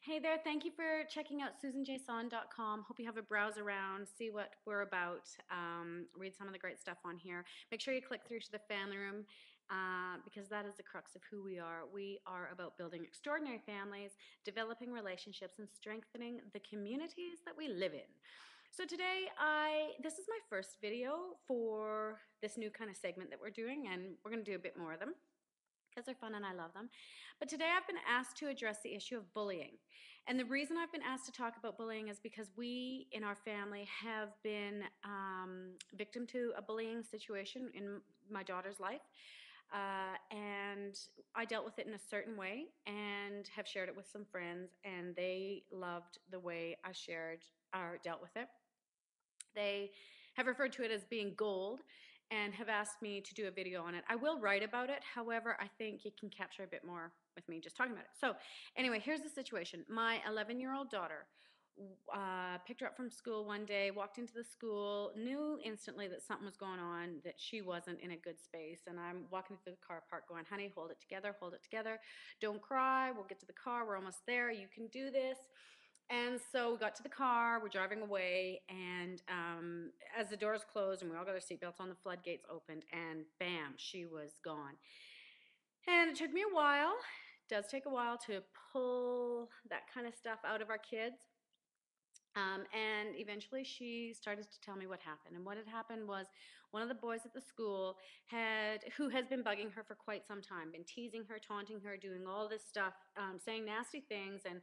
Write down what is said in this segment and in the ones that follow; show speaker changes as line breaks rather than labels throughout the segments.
Hey there, thank you for checking out susanjsohn.com. Hope you have a browse around, see what we're about, read some of the great stuff on here. Make sure you click through to the family room because that is the crux of who we are. We are about building extraordinary families, developing relationships, and strengthening the communities that we live in. So today, this is my first video for this new kind of segment that we're doing, and we're going to do a bit more of them because they're fun and I love them. But today I've been asked to address the issue of bullying. And the reason I've been asked to talk about bullying is because we in our family have been victim to a bullying situation in my daughter's life. And I dealt with it in a certain way and have shared it with some friends, and they loved the way I shared or dealt with it. They have referred to it as being gold and have asked me to do a video on it. I will write about it. However, I think you can capture a bit more with me just talking about it. So anyway, here's the situation. My 11-year-old daughter picked her up from school one day, walked into the school, knew instantly that something was going on, that she wasn't in a good space. And I'm walking through the car park going, honey, hold it together, hold it together. Don't cry. We'll get to the car. We're almost there. You can do this. And so we got to the car, we're driving away, and as the doors closed and we all got our seatbelts on, the floodgates opened, and bam, she was gone. And it took me a while, it does take a while to pull that kind of stuff out of our kids. And eventually she started to tell me what happened. And what had happened was one of the boys at the school who has been bugging her for quite some time, been teasing her, taunting her, doing all this stuff, saying nasty things. And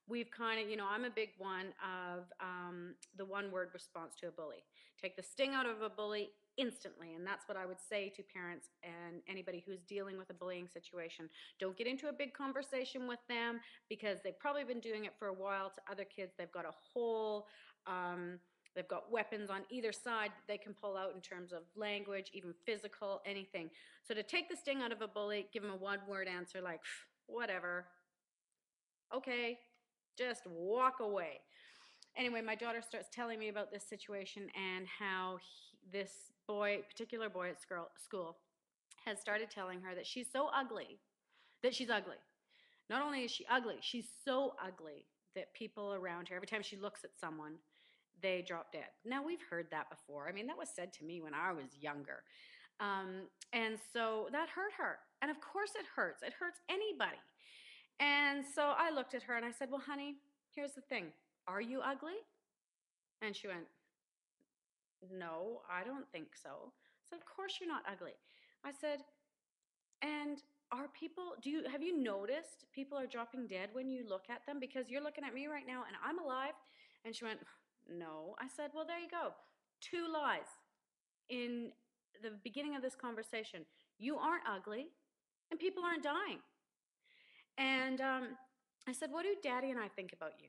we've kind of, I'm a big one of the one word response to a bully. Take the sting out of a bully instantly. And that's what I would say to parents and anybody who's dealing with a bullying situation. Don't get into a big conversation with them because they've probably been doing it for a while to other kids. They've got a whole, they've got weapons on either side that they can pull out in terms of language, even physical, anything. So to take the sting out of a bully, give them a one-word answer like, whatever, okay, just walk away. Anyway, my daughter starts telling me about this situation and how this particular boy at school, has started telling her that she's so ugly, that she's ugly. Not only is she ugly, she's so ugly that people around her, every time she looks at someone, they drop dead. Now, we've heard that before. I mean, that was said to me when I was younger. And so that hurt her. And of course it hurts. It hurts anybody. And so I looked at her and I said, well, honey, here's the thing. Are you ugly? And she went, no, I don't think so. I said, of course you're not ugly. I said, and are people, have you noticed people are dropping dead when you look at them? Because you're looking at me right now and I'm alive. And she went, no. I said, well, there you go. Two lies in the beginning of this conversation. You aren't ugly and people aren't dying. And I said, what do Daddy and I think about you?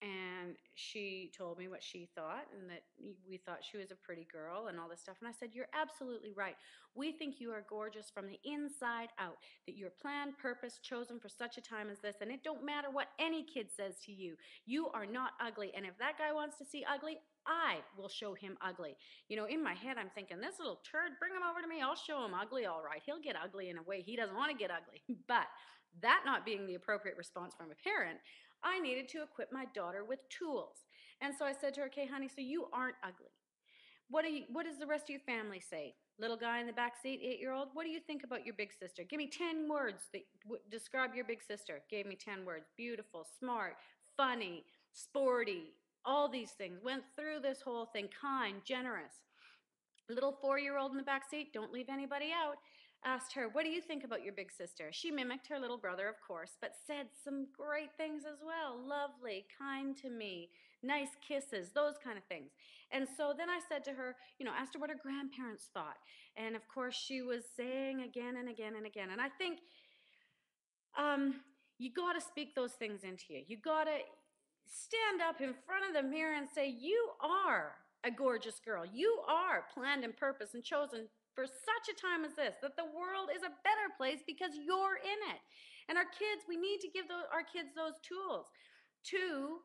And she told me what she thought and that we thought she was a pretty girl and all this stuff. And I said, you're absolutely right. We think you are gorgeous from the inside out, that you're planned, purpose, chosen for such a time as this. And it don't matter what any kid says to you. You are not ugly. And if that guy wants to see ugly, I will show him ugly. In my head, I'm thinking, this little turd, bring him over to me. I'll show him ugly, all right. He'll get ugly in a way he doesn't want to get ugly. But that not being the appropriate response from a parent, I needed to equip my daughter with tools. And so I said to her, okay, honey, so you aren't ugly. What does the rest of your family say? Little guy in the back seat, 8-year-old, what do you think about your big sister? Give me 10 words that describe your big sister. Gave me 10 words. Beautiful, smart, funny, sporty, all these things. Went through this whole thing, kind, generous. Little 4-year-old in the back seat, don't leave anybody out, asked her, what do you think about your big sister? She mimicked her little brother, of course, but said some great things as well. Lovely, kind to me, nice kisses, those kind of things. And so then I said to her, asked her what her grandparents thought. And of course, she was saying again and again and again. And I think you got to speak those things into you. You got to stand up in front of the mirror and say, you are a gorgeous girl. You are planned and purposed and chosen for such a time as this, that the world is a better place because you're in it. And our kids, we need to give our kids those tools to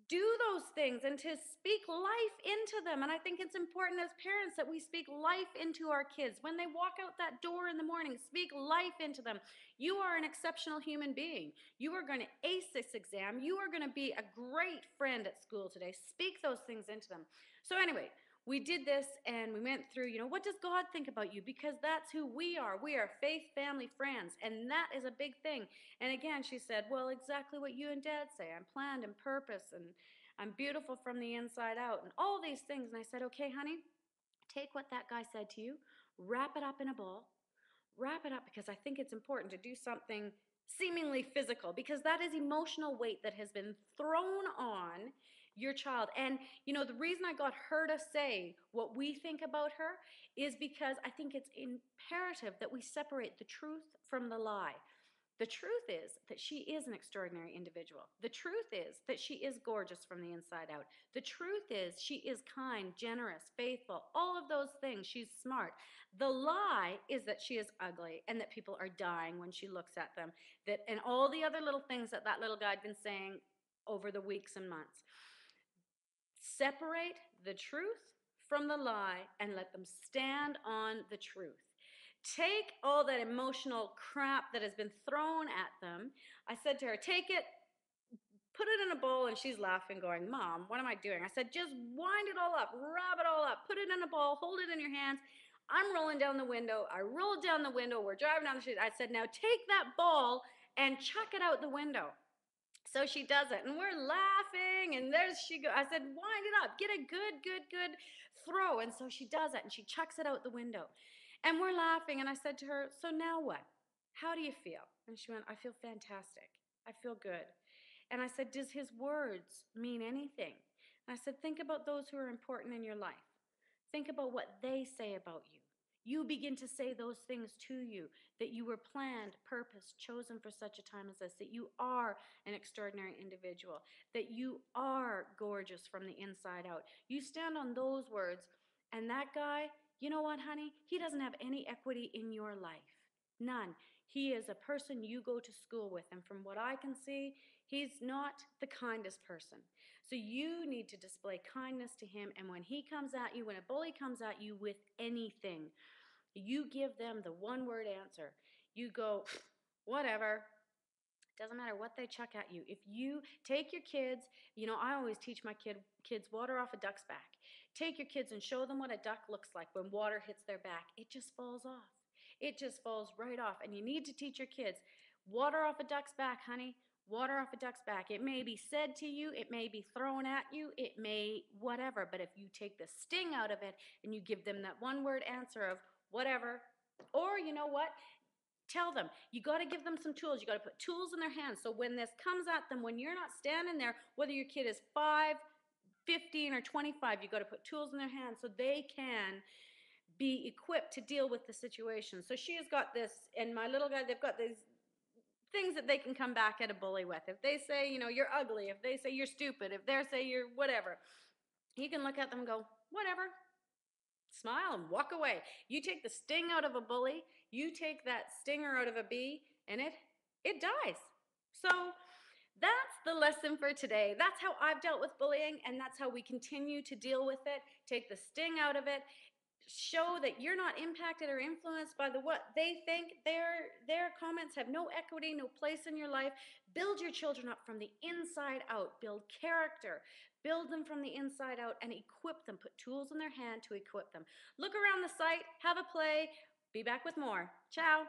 do those things and to speak life into them. And I think it's important as parents that we speak life into our kids. When they walk out that door in the morning, speak life into them. You are an exceptional human being. You are going to ace this exam. You are going to be a great friend at school today. Speak those things into them. So anyway, we did this and we went through, what does God think about you? Because that's who we are. We are faith, family, friends. And that is a big thing. And again, she said, well, exactly what you and Dad say. I'm planned and purpose and I'm beautiful from the inside out and all these things. And I said, okay, honey, take what that guy said to you, wrap it up in a ball, wrap it up, because I think it's important to do something seemingly physical, because that is emotional weight that has been thrown on your child. And the reason I got her to say what we think about her is because I think it's imperative that we separate the truth from the lie. The truth is that she is an extraordinary individual. The truth is that she is gorgeous from the inside out. The truth is she is kind, generous, faithful, all of those things. She's smart. The lie is that she is ugly and that people are dying when she looks at them. And all the other little things that little guy had been saying over the weeks and months. Separate the truth from the lie and let them stand on the truth. Take all that emotional crap that has been thrown at them. I said to her, take it, put it in a bowl, and she's laughing, going, Mom, what am I doing? I said, just wind it all up, wrap it all up, put it in a bowl, hold it in your hands. I'm rolling down the window. I rolled down the window. We're driving down the street. I said, now take that ball and chuck it out the window. So she does it, and we're laughing, and there's she go. I said, wind it up, get a good throw. And so she does it, and she chucks it out the window. And we're laughing, and I said to her, so now what? How do you feel? And she went, I feel fantastic. I feel good. And I said, does his words mean anything? And I said, think about those who are important in your life. Think about what they say about you. You begin to say those things to you, that you were planned, purposed, chosen for such a time as this, that you are an extraordinary individual, that you are gorgeous from the inside out. You stand on those words, and that guy, you know what, honey? He doesn't have any equity in your life. None. He is a person you go to school with, and from what I can see, he's not the kindest person. So you need to display kindness to him, and when he comes at you, when a bully comes at you with anything, you give them the one-word answer. You go, whatever. Doesn't matter what they chuck at you. If you take your kids, I always teach my kids water off a duck's back. Take your kids and show them what a duck looks like when water hits their back. It just falls off. It just falls right off. And you need to teach your kids, water off a duck's back, honey. Water off a duck's back. It may be said to you, it may be thrown at you, it may whatever, but if you take the sting out of it and you give them that one-word answer of whatever, or you know what? Tell them. You got to give them some tools. You got to put tools in their hands. So when this comes at them, when you're not standing there, whether your kid is 5, 15, or 25, you got to put tools in their hands so they can be equipped to deal with the situation. So she has got this, and my little guy, they've got these things that they can come back at a bully with. If they say, you're ugly, if they say you're stupid, if they say you're whatever, you can look at them and go, whatever. Smile and walk away. You take the sting out of a bully, you take that stinger out of a bee, and it dies. So that's the lesson for today. That's how I've dealt with bullying, and that's how we continue to deal with it. Take the sting out of it. Show that you're not impacted or influenced by what they think. Their comments have no equity, no place in your life. Build your children up from the inside out. Build character. Build them from the inside out and equip them. Put tools in their hand to equip them. Look around the site. Have a play. Be back with more. Ciao.